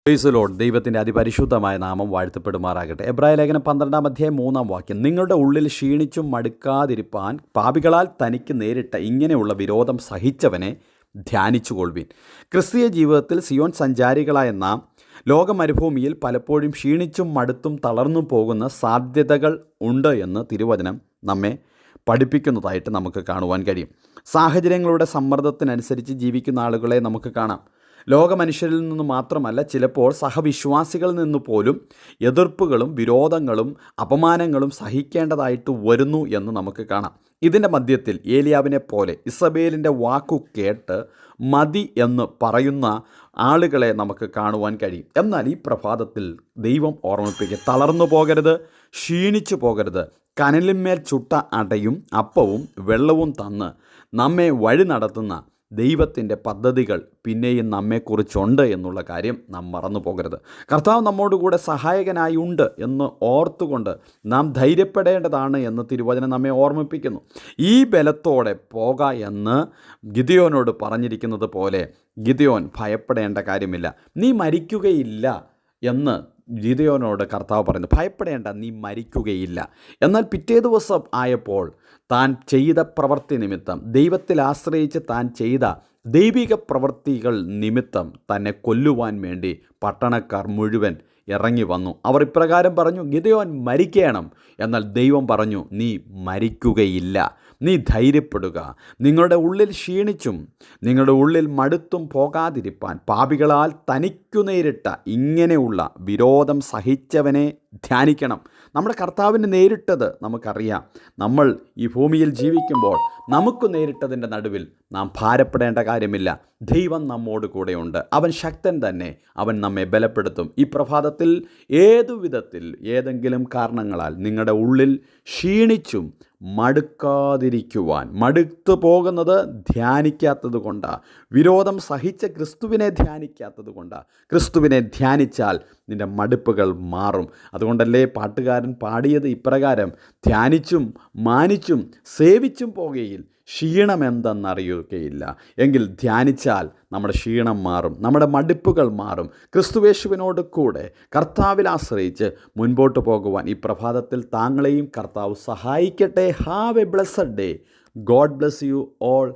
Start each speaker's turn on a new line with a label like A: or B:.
A: Praise the Lord. ദൈവത്തിൻ്റെ അതിപരിശുദ്ധമായ നാമം വാഴ്ത്തപ്പെടുമാറാകട്ടെ. എബ്രായ ലേഖനം 12-3 നിങ്ങളുടെ ഉള്ളിൽ ക്ഷീണിച്ചും മടുക്കാതിരിപ്പാൻ പാപികളാൽ തനിക്ക് നേരിട്ട ഇങ്ങനെയുള്ള വിരോധം സഹിച്ചവനെ ധ്യാനിച്ചുകൊള്ളുവിൻ. ക്രിസ്തീയ ജീവിതത്തിൽ സിയോൻ സഞ്ചാരികളായ നാം ലോകമരുഭൂമിയിൽ പലപ്പോഴും ക്ഷീണിച്ചും മടുത്തും തളർന്നു പോകുന്ന സാധ്യതകൾ ഉണ്ട് എന്ന് തിരുവചനം നമ്മെ പഠിപ്പിക്കുന്നതായിട്ട് നമുക്ക് കാണുവാൻ കഴിയും. സാഹചര്യങ്ങളുടെ സമ്മർദ്ദത്തിനനുസരിച്ച് ജീവിക്കുന്ന ആളുകളെ നമുക്ക് കാണാം. ലോകമനുഷ്യരിൽ നിന്ന് മാത്രമല്ല, ചിലപ്പോൾ സഹവിശ്വാസികളിൽ നിന്ന് പോലും എതിർപ്പുകളും വിരോധങ്ങളും അപമാനങ്ങളും സഹിക്കേണ്ടതായിട്ട് വരുന്നു എന്ന് നമുക്ക് കാണാം. ഇതിൻ്റെ മധ്യത്തിൽ ഏലിയാവിനെ പോലെ ഇസബേലിൻ്റെ വാക്കു കേട്ട് മതി എന്ന് പറയുന്ന ആളുകളെ നമുക്ക് കാണുവാൻ കഴിയും. എന്നാൽ ഈ പ്രഭാതത്തിൽ ദൈവം ഓർമ്മിപ്പിക്കുക, തളർന്നു പോകരുത്, ക്ഷീണിച്ചു പോകരുത്. കനലിന്മേൽ ചുട്ട അടയും അപ്പവും വെള്ളവും തന്ന് നമ്മെ വഴി നടത്തുന്ന ദൈവത്തിൻ്റെ പദ്ധതികൾ പിന്നെയും നമ്മെക്കുറിച്ചുണ്ട് എന്നുള്ള കാര്യം നാം മറന്നു പോകരുത്. കർത്താവ് നമ്മോടുകൂടെ സഹായകനായി ഉണ്ട് എന്ന് ഓർത്തുകൊണ്ട് നാം ധൈര്യപ്പെടേണ്ടതാണ് എന്ന് തിരുവചനം നമ്മെ ഓർമ്മിപ്പിക്കുന്നു. ഈ ബലത്തോടെ പോക എന്ന് ഗിദെയോനോട് പറഞ്ഞിരിക്കുന്നത് പോലെ ഗിദെയോൻ ഭയപ്പെടേണ്ട കാര്യമില്ല, നീ മരിക്കുകയില്ല എന്ന് ഗിദെയോനോട് കർത്താവ് പറയുന്നു. ഭയപ്പെടേണ്ട, നീ മരിക്കുകയില്ല. എന്നാൽ പിറ്റേ ദിവസം ആയപ്പോൾ താൻ ചെയ്ത പ്രവൃത്തി നിമിത്തം, ദൈവത്തിൽ ആശ്രയിച്ച് താൻ ചെയ്ത ദൈവിക പ്രവൃത്തികൾ നിമിത്തം തന്നെ കൊല്ലുവാൻ വേണ്ടി പട്ടണക്കാർ മുഴുവൻ ഇറങ്ങി വന്നു. അവർ ഇപ്രകാരം പറഞ്ഞു, ഗിദെയോൻ മരിക്കണം. എന്നാൽ ദൈവം പറഞ്ഞു, നീ മരിക്കുകയില്ല, നീ ധൈര്യപ്പെടുക. നിങ്ങളുടെ ഉള്ളിൽ ക്ഷീണിച്ചും നിങ്ങളുടെ ഉള്ളിൽ മടുത്തും പോകാതിരിപ്പാൻ പാപികളാൽ തനിക്കു നേരിട്ട ഇങ്ങനെയുള്ള വിരോധം സഹിച്ചവനെ ധ്യാനിക്കണം. നമ്മുടെ കർത്താവിന് നേരിട്ടത് നമുക്കറിയാം. നമ്മൾ ഈ ഭൂമിയിൽ ജീവിക്കുമ്പോൾ നമുക്ക് നേരിട്ടതിൻ്റെ നടുവിൽ നാം ഭാരപ്പെടേണ്ട കാര്യമില്ല. ദൈവം നമ്മോട് കൂടെയുണ്ട്. അവൻ ശക്തൻ തന്നെ, അവൻ നമ്മെ ബലപ്പെടുത്തും. ഈ പ്രഭാതത്തിൽ ഏതുവിധത്തിൽ ഏതെങ്കിലും കാരണങ്ങളാൽ നിങ്ങളുടെ ഉള്ളിൽ ക്ഷീണിച്ചും മടുക്കാതിരിക്കുവാൻ, മടുത്തു പോകുന്നത് ധ്യാനിക്കാത്തത് കൊണ്ടാണ്, വിരോധം സഹിച്ച ക്രിസ്തുവിനെ ധ്യാനിക്കാത്തത് കൊണ്ടാണ്. ക്രിസ്തുവിനെ ധ്യാനിച്ചാൽ നിൻ്റെ മടുപ്പുകൾ മാറും. അതുകൊണ്ടല്ലേ പാട്ടുകാരൻ പാടിയത് ഇപ്രകാരം, ധ്യാനിച്ചും മാനിച്ചും സേവിച്ചും പോകുകയിൽ ക്ഷീണമെന്തെന്നറിയുകയില്ല. എങ്കിൽ ധ്യാനിച്ചാൽ നമ്മുടെ ക്ഷീണം മാറും, നമ്മുടെ മടുപ്പുകൾ മാറും. ക്രിസ്തുവേശുവിനോട് കൂടെ കർത്താവിൽ ആശ്രയിച്ച് മുൻപോട്ട് പോകുവാൻ ഈ പ്രഭാതത്തിൽ താങ്കളെയും കർത്താവ് സഹായിക്കട്ടെ. Have A blessed day. God bless you all.